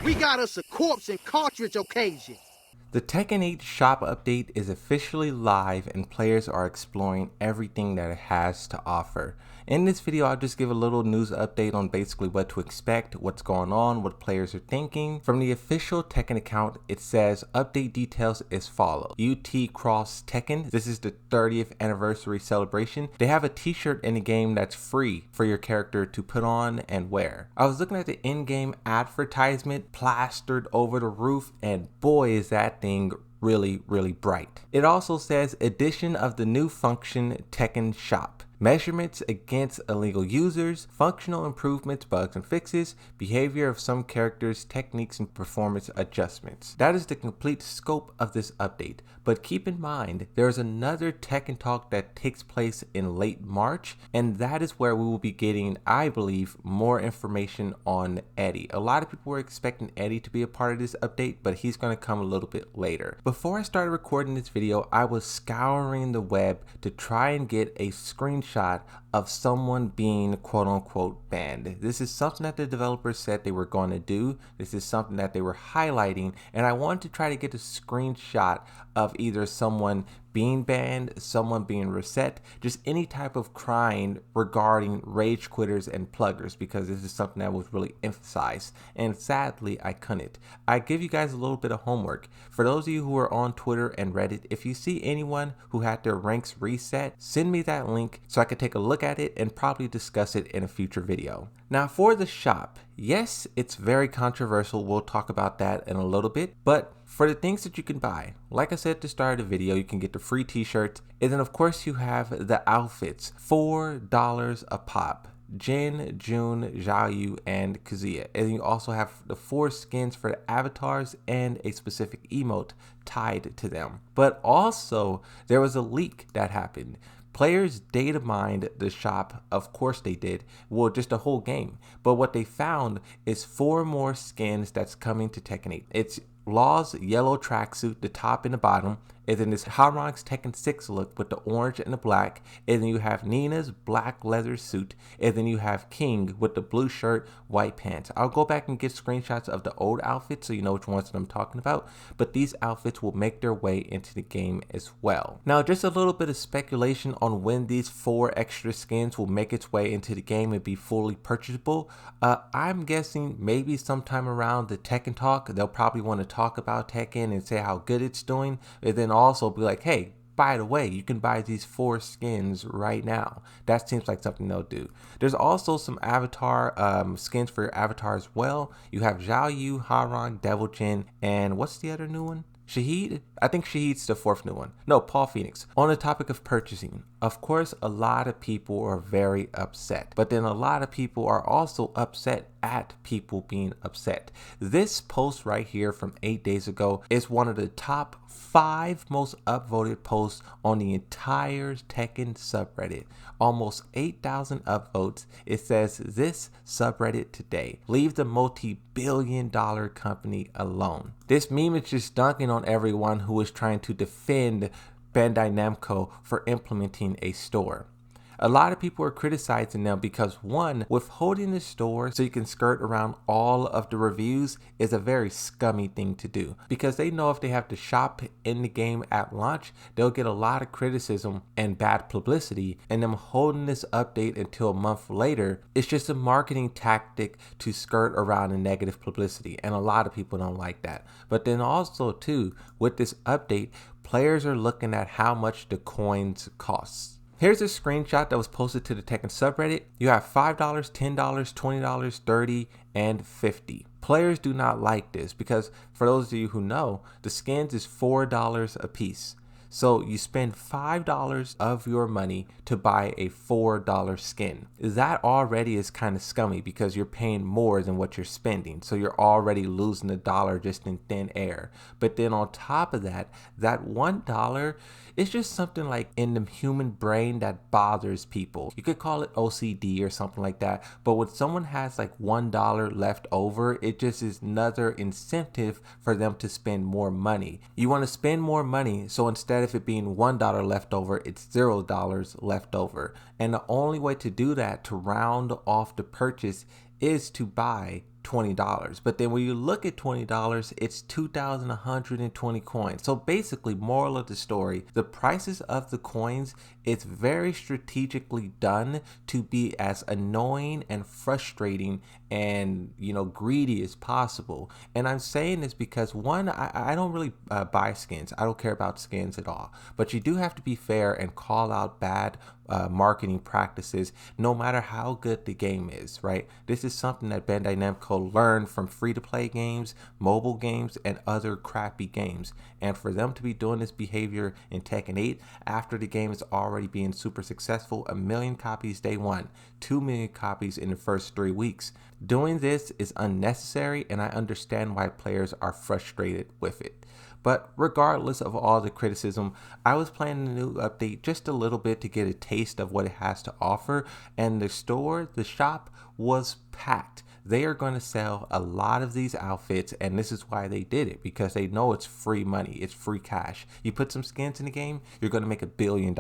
We got us a corpse and cartridge occasion. The Tekken 8 shop update is officially live and players are exploring everything that it has to offer. In this video, I'll just give a little news update on basically what to expect, what's going on, what players are thinking. From the official Tekken account, it says update details as follows. UT Cross Tekken, this is the 30th anniversary celebration. They have a t-shirt in the game that's free for your character to put on and wear. I was looking at the in-game advertisement plastered over the roof, and boy is that thing really bright. It also says addition of the new function Tekken Shop. Measurements against illegal users, functional improvements, bugs and fixes, behavior of some characters, techniques and performance adjustments. That is the complete scope of this update. But keep in mind, there is another Tekken Talk that takes place in late March, and that is where we will be getting, I believe, more information on Eddie. A lot of people were expecting Eddie to be a part of this update, but he's going to come a little bit later. Before I started recording this video, I was scouring the web to try and get a screenshot of someone being quote unquote banned. This is something that the developers said they were going to do. This is something that they were highlighting, and I wanted to try to get a screenshot of either someone being banned, someone being reset, just any type of crying regarding rage quitters and pluggers, because this is something that was really emphasized, and sadly I couldn't. I give you guys a little bit of homework. For those of you who are on Twitter and Reddit, if you see anyone who had their ranks reset, send me that link so I could take a look at it and probably discuss it in a future video. Now for the shop, yes, it's very controversial. We'll talk about that in a little bit, but for the things that you can buy, like I said at the start of the video, you can get the free t-shirts, and then of course you have the outfits, $4 a pop. Jin, Jun, Xiaoyu, and Kazuya. And you also have the 4 skins for the avatars and a specific emote tied to them. But also, there was a leak that happened. Players data mined the shop, of course they did, well just the whole game. But what they found is 4 more skins that's coming to Tekken 8. It's Law's yellow tracksuit, the top and the bottom, and then this Haran's Tekken 6 look with the orange and the black, and then you have Nina's black leather suit, and then you have King with the blue shirt, white pants. I'll go back and get screenshots of the old outfits so you know which ones that I'm talking about, but these outfits will make their way into the game as well. Now just a little bit of speculation on when these 4 extra skins will make its way into the game and be fully purchasable. I'm guessing maybe sometime around the Tekken Talk, they'll probably want to talk about Tekken and say how good it's doing, and then also be like, hey, by the way, you can buy these 4 skins right now. That seems like something they'll do. There's also some avatar skins for your avatar as well. You have Zhao Yu, Haran, Devil Jin, and what's the other new one? Shahid? I think Shahid's the 4th new one. No, Paul Phoenix. On the topic of purchasing, of course, a lot of people are very upset, but then a lot of people are also upset at people being upset. This post right here from 8 days ago is one of the top 5 most upvoted posts on the entire Tekken subreddit. Almost 8,000 upvotes. It says, this subreddit today. Leave the multi-billion-dollar company alone. This meme is just dunking on everyone who is trying to defend Bandai Namco for implementing a store. A lot of people are criticizing them because, one, withholding the store so you can skirt around all of the reviews is a very scummy thing to do, because they know if they have to shop in the game at launch, they'll get a lot of criticism and bad publicity, and them holding this update until a month later is just a marketing tactic to skirt around the negative publicity, and a lot of people don't like that. But then also too, with this update, players are looking at how much the coins cost. Here's a screenshot that was posted to the Tekken subreddit. You have $5, $10, $20, $30, and $50. Players do not like this because, for those of you who know, the skins is $4 a piece. So you spend $5 of your money to buy a $4 skin. That already is kind of scummy because you're paying more than what you're spending. So you're already losing $1 just in thin air. But then on top of that, that $1 is just something like in the human brain that bothers people. You could call it OCD or something like that. But when someone has like $1 left over, it just is another incentive for them to spend more money. You want to spend more money, so instead of it being $1 left over, it's $0 left over. And the only way to do that, to round off the purchase, is to buy $20. But then when you look at $20, it's 2,120 coins. So basically, moral of the story, the prices of the coins, it's very strategically done to be as annoying and frustrating and, you know, greedy as possible. And I'm saying this because one, I don't really buy skins. I don't care about skins at all. But you do have to be fair and call out bad marketing practices, no matter how good the game is, right? This is something that Bandai Namco learned from free-to-play games, mobile games, and other crappy games. And for them to be doing this behavior in Tekken 8 after the game is already being super successful, 1 million copies day one, 2 million copies in the first 3 weeks. Doing this is unnecessary, and I understand why players are frustrated with it. But regardless of all the criticism, I was playing the new update just a little bit to get a taste of what it has to offer, and the shop was packed. They are going to sell a lot of these outfits, and this is why they did it, because they know it's free money, it's free cash. You put some skins in the game, you're going to make $1 billion.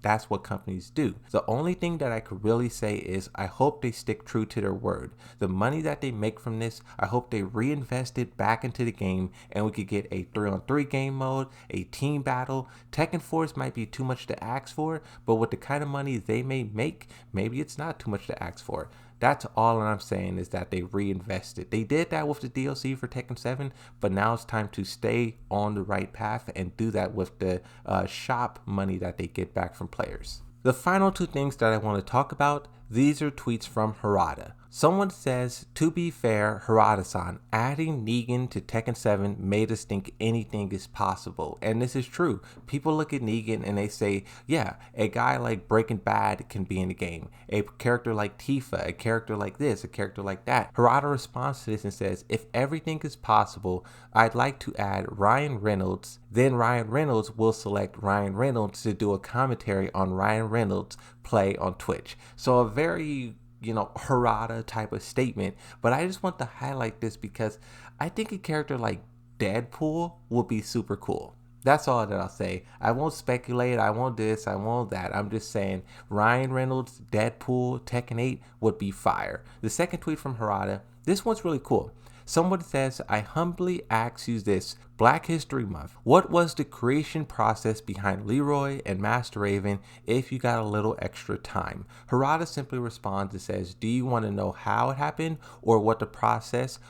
That's what companies do. The only thing that I could really say is I hope they stick true to their word. The money that they make from this, I hope they reinvest it back into the game, and we could get a 3-on-3 game mode, a team battle. Tekken Force might be too much to ask for, but with the kind of money they may make, maybe it's not too much to ask for. That's all I'm saying, is that they reinvested. They did that with the DLC for Tekken 7, but now it's time to stay on the right path and do that with the shop money that they get back from players. The final two things that I want to talk about, these are tweets from Harada. Someone says, to be fair, Harada-san, adding Negan to Tekken 7 made us think anything is possible. And this is true. People look at Negan and they say, yeah, a guy like Breaking Bad can be in the game. A character like Tifa, a character like this, a character like that. Harada responds to this and says, if everything is possible, I'd like to add Ryan Reynolds. Then Ryan Reynolds will select Ryan Reynolds to do a commentary on Ryan Reynolds' play on Twitch. So a very, you know, Harada type of statement, but I just want to highlight this because I think a character like Deadpool would be super cool. That's all that I'll say. I won't speculate, I won't this, I won't that. I'm just saying Ryan Reynolds, Deadpool, Tekken 8 would be fire. The second tweet from Harada, this one's really cool. Someone says, I humbly ask you this, Black History Month, what was the creation process behind Leroy and Master Raven if you got a little extra time? Harada simply responds and says, do you want to know how it happened or what the process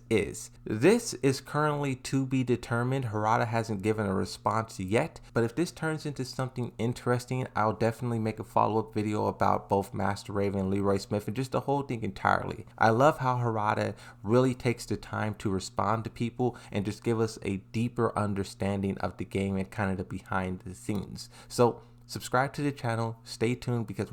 is? This is currently to be determined. Harada hasn't given a response yet, but if this turns into something interesting, I'll definitely make a follow-up video about both Master Raven and Leroy Smith and just the whole thing entirely. I love how Harada really takes the time to respond to people and just give us a deeper understanding of the game and kind of the behind the scenes. So subscribe to the channel, stay tuned because